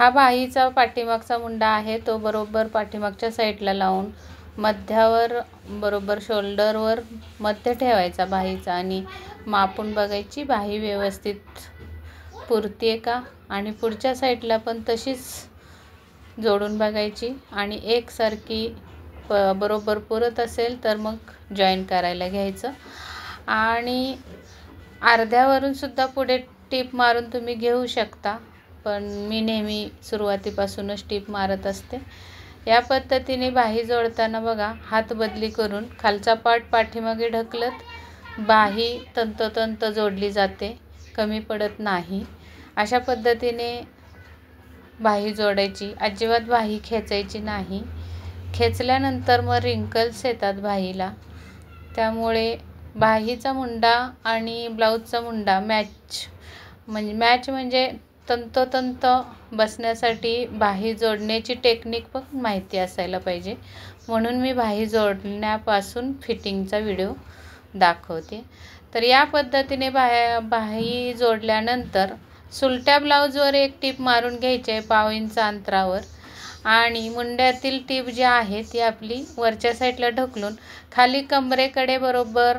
हा बाहीचा पाठीमागचा मुंडा आहे तो बरोबर पाठीमागच्या साईडला लावून मध्यावर बरोबर शोल्डरवर मध्य ठेवायचा बाहीचा आणि मापून बघायची बाही व्यवस्थित पुरते का आणि पुढच्या साईडला पण तशीच जोडून बघायची आणि एकसारखी बरोबर पुरत असेल तर मग जॉईन करायला घ्यायचं आणि अर्ध्यावरून सुद्धा पुढे टिप मारून तुम्ही घेऊ शकता, पण मी नेहमी सुरुवातीपासूनच टिप मारत असते। या पद्धतीने बाही जोडताना बघा हात बदली करून खालचा पार्ट पाठीमागे ढकलत बाही तंतोतंत जोडली जाते, कमी पडत नाही। अशा पद्धतीने बाही जोडायची, अजिबात बाही खेचायची नाही। खेचल्यानंतर मग रिंकल्स येतात बाहीला, त्यामुळे बाहीचा मुंडा आणि ब्लाऊजचा मुंडा मॅच म्हणजे तंतोतंत बसण्यासाठी बाही जोडण्याची टेक्निक पण माहिती असायला पाहिजे, म्हणून मी बाही जोडण्यापासून फिटिंगचा व्हिडिओ दाखवते। तर या पद्धतीने बाही जोडल्यानंतर सुलट्या ब्लाऊजवर एक टिप मारून घ्यायची आहे 1/2 इंच अंतरावर आणि मुंड्यातील टिप जी आहे ती आपली वरच्या साईडला ढकलून खाली कमरेकडे बरोबर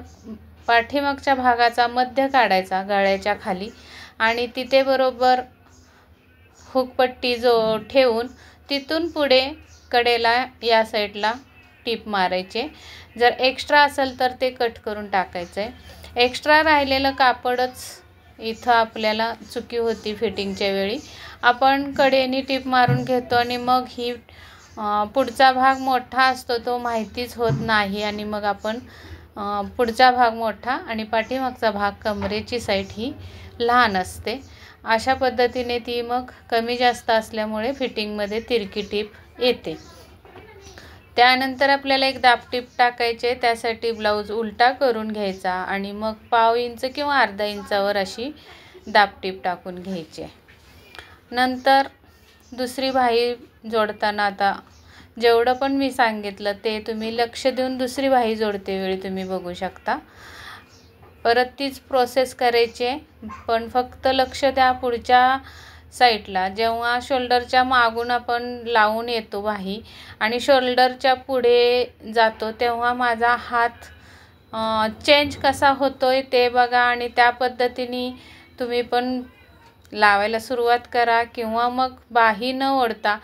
पाठीमागच्या भागाचा मध्य काढायचा गळ्याच्या खाली आणि तिथे बरोबर हुकपट्टी ठेवून तिथून पुढे कडेला या साईडला टिप मारायचे। जर एक्स्ट्रा असेल तर ते कट करून टाकायचं आहे। एक्स्ट्रा राहिलेलं कापडच इथं आपल्याला चुकी होती फिटिंगच्या वेळी, आपण कडेने टिप मारून घेतो आणि मग ही पुढचा भाग मोठा असतो तो माहितीच होत नाही आणि मग आपण पुढचा भाग मोठा आणि पाठीमागचा भाग कमरेची साईड ही लहान असते। अशा पद्धतीने ती मग कमी जास्त असल्यामुळे फिटिंगमध्ये तिरकी टिप येते। त्यानंतर आपल्याला एक दाब टिप टाकायचे, त्यासाठी ब्लाऊज उलटा करून घ्यायचा आणि मग 1/2 इंच किंवा अर्धा इंचावर अशी दाब टिप टाकून घ्यायची। नंतर दुसरी बाही जोडताना आता जेवढं पण मी सांगितलं ते तुम्ही लक्ष देऊन दुसरी बाही जोडते वेळी तुम्ही बघू शकता। परत तीच प्रोसेस करायची, पण फक्त लक्ष द्या पुढच्या साईडला जेव्हा शोल्डरच्या मागून आपण लावून येतो बाही आणि शोल्डरच्या पुढे जातो तेव्हा माझा हात चेंज कसा होतोय ते बघा आणि त्या पद्धतीने तुम्ही पण लावायला सुरुवात करा किंवा मग बाही न ओढता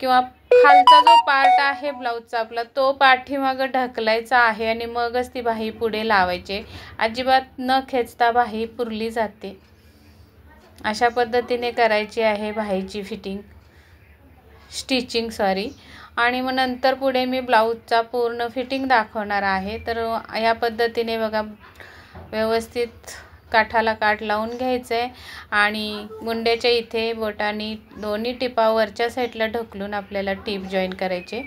किंवा खालचा जो पार्ट आहे ब्लाऊजचा आपला तो पाठीमागं ढकलायचा आहे आणि मगच ती बाही पुढे लावायची। अजिबात न खेचता बाही पुरली जाते, अशा पद्धतीने करायची आहे बाहीची स्टिचिंग आणि मग नंतर पुढे मी ब्लाऊजचा पूर्ण फिटिंग दाखवणार आहे। तर या पद्धतीने बघा व्यवस्थित काठाला काठ लावून घ्यायचं आणि मुंड्याच्या इथे बोटानी दोन्ही टिपा वरच्या साईडला ढकलून आपल्याला टिप जॉईन करायचे,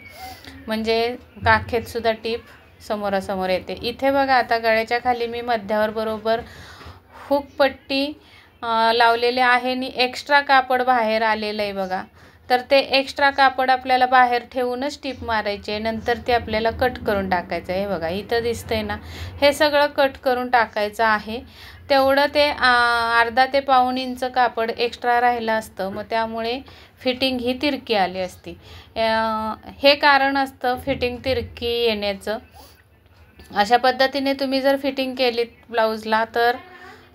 म्हणजे काखेत सुद्धा टिप समोरासमोर येते। इथे बघा आता गळ्याच्या खाली मी मध्यावर बरोबर हुक पट्टी लावलेले आहे आणि एक्स्ट्रा कापड बाहेर आलेलं आहे बघा, तर ते एक्स्ट्रा कापड आपल्याला बाहेर ठेवूनच टिप मारायचे, नंतर ते आपल्याला कट करून टाकायचं आहे। बघा इथं दिसतंय ना, हे सगळं कट करून टाकायचं आहे। तेवढं ते अर्धा ते 1/2 इंच कापड एक्स्ट्रा राहिलं असतं, मग त्यामुळे फिटिंग ही तिरकी आली असती। हे कारण असतं फिटिंग तिरकी येण्याचं। अशा पद्धतीने तुम्ही जर फिटिंग केलीत ब्लाऊजला तर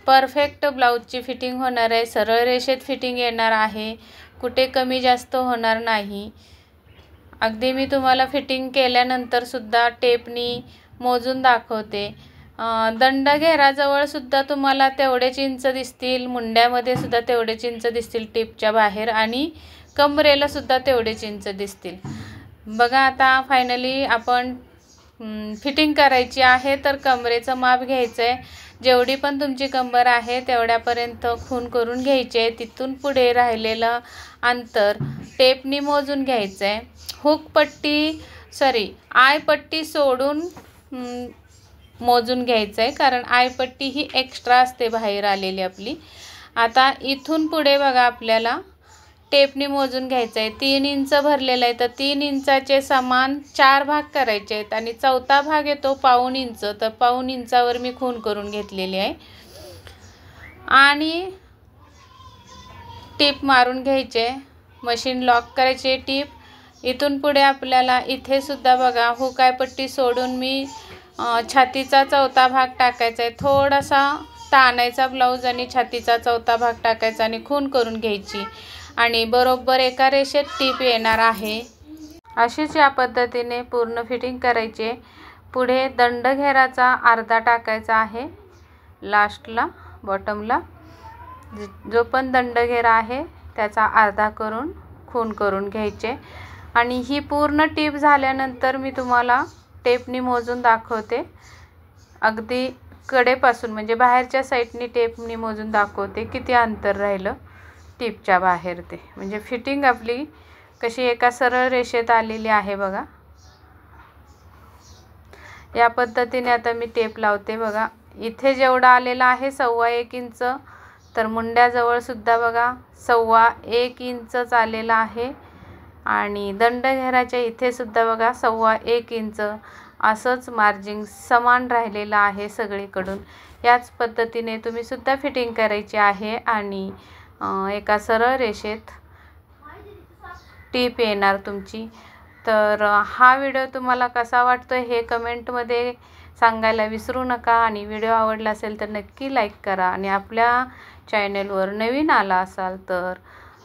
परफेक्ट ब्लाऊजची फिटिंग होणार आहे, सरळ रेषेत फिटिंग येणार आहे, कुठे कमी जास्त होणार नाही। अगदी मी तुम्हाला फिटिंग केल्यानंतर सुद्धा टेपनी मोजून दाखवते। दंड घेराजवळ सुद्धा तुम्हाला तेवढेच इंच दिसतील, मुंड्यामध्ये सुद्धा तेवढेच इंच दिसतील टिपच्या बाहेर आणि कमरेला सुद्धा तेवढेच इंच दिसतील। बघा आता फायनली आपण फिटिंग करायची आहे, तर कमरेचं माप घ्यायचं आहे। जेवढी पण तुमची कंबर आहे तेवढ्यापर्यंत खून करून घ्यायचे, तिथून पुढे राहिलेलं अंतर टेपनी मोजून घ्यायचं आहे। आयपट्टी सोडून मोजून घ्यायचं आहे, कारण आयपट्टी ही एक्स्ट्रा असते बाहेर आलेली आपली। आता इथून पुढे बघा आपल्याला टेपनी मोजून घ्यायचं आहे। 3 इंच भरलेलं आहे, तर 3 इंचाचे समान 4 भाग करायचे आहेत आणि चौथा भाग येतो 1/2 इंच, तर 1/2 इंचावर मी खून करून घेतलेली आहे आणि टिप मारून घ्यायचे। मशीन लॉक करायची टीप। इथून पुढे आपल्याला इथे सुद्धा बघा हुकाय पट्टी सोडून मी छातीचा चौथा भाग टाकायचा आहे। थोडासा ताणायचा ब्लाऊज आणि छातीचा चौथा भाग टाकायचा आणि खून करून घ्यायची आणि बरोबर एका रेषेत टीप येणार आहे। अशीच या पद्धतीने पूर्ण फिटिंग करायची। पुढे दंडघेराचा अर्धा टाकायचा आहे लास्टला बॉटमला। जो पण दंडघेरा आहे त्याचा अर्धा करून खून करून घ्यायचे आणि ही पूर्ण टीप झाल्यानंतर मी तुम्हाला टेपनी मोजून दाखवते। अगदी कडेपासून म्हणजे बाहेरच्या साईडनी टेपनी मोजून दाखवते किती अंतर राहिलं टीपच्या बाहेर ते, म्हणजे फिटिंग आपली कशी एका सरळ रेषेत आलेली आहे बघा। या पद्धतीने आता मी टेप लावते बघा। इथे जेवढा आलेला आहे 1.25 इंच, तर मुंड्याजवळ सुद्धा बघा 1.25 इंचच आलेला आहे आणि दंडघेराच्या इथे सुद्धा बघा 1.25 इंच असंच मार्जिन समान राहिलेलं आहे सगळीकडून। याच पद्धतीने तुम्ही सुद्धा फिटिंग करायची आहे आणि एका सरळ रेषेत टीप येणार तुमची। तर हा व्हिडिओ तुम्हाला कसा वाटतोय हे कमेंटमध्ये सांगायला विसरू नका आणि व्हिडिओ आवडला असेल तर नक्की लाईक करा आणि आपल्या चॅनलवर नवीन आला असाल तर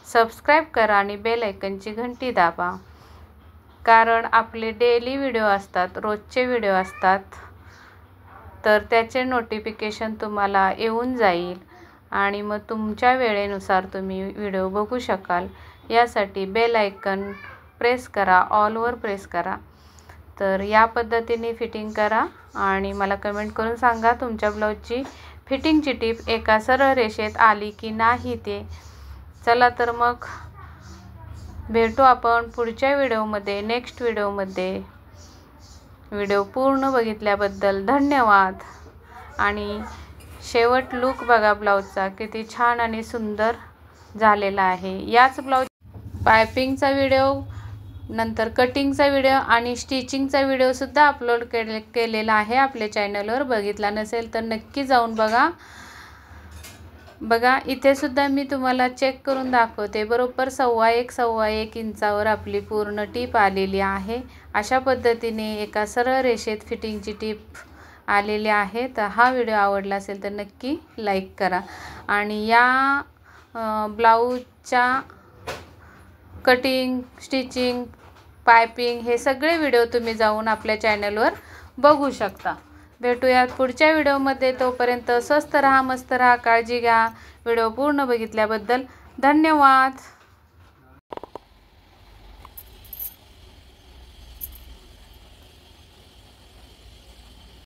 सबस्क्राईब करा आणि बेल आयकनची घंटी दाबा, कारण आपले डेली व्हिडिओ असतात, रोजचे व्हिडिओ असतात, तर त्याचे नोटिफिकेशन तुम्हाला येऊन जाईल आणि मग तुमच्या वेळेनुसार तुम्ही व्हिडिओ बघू शकाल। यासाठी बेल आयकन प्रेस करा, ऑलवर प्रेस करा। तर या पद्धतीने फिटिंग करा आणि मला कमेंट करून सांगा तुमच्या ब्लाऊजची फिटिंगची टीप एका सरळ रेषेत आली की नाही ते। चला तर मग भेटू आपण पुढच्या व्हिडिओमध्ये, नेक्स्ट व्हिडिओमध्ये। व्हिडिओ पूर्ण बघितल्याबद्दल धन्यवाद आणि शेवट लुक बघा ब्लाऊजचा किती छान आणि सुंदर झालेला आहे। याच ब्लाऊज पायपिंगचा व्हिडिओ, नंतर कटिंगचा व्हिडिओ आणि स्टिचिंगचा व्हिडिओ सुद्धा अपलोड केलेला आहे आपल्या चॅनलवर। बघितला नसेल तर नक्की जाऊन बघा। इथे सुद्धा मी तुम्हाला चेक करून दाखवते, बरोबर 1.25 इंचावर आपली पूर्ण टीप आलेली आहे। अशा पद्धतीने एका सरळ रेषेत फिटिंगची टीप आलेली आहे। तर हा व्हिडिओ आवडला असेल तर नक्की लाईक करा आणि या ब्लाऊजच्या कटिंग, स्टिचिंग, पायपिंग हे सगळे व्हिडिओ तुम्ही जाऊन आपल्या चॅनलवर बघू शकता। भेटूयात पुढच्या व्हिडिओमध्ये, तोपर्यंत स्वस्त राहा, मस्त राहा, काळजी घ्या। व्हिडिओ पूर्ण बघितल्याबद्दल धन्यवाद।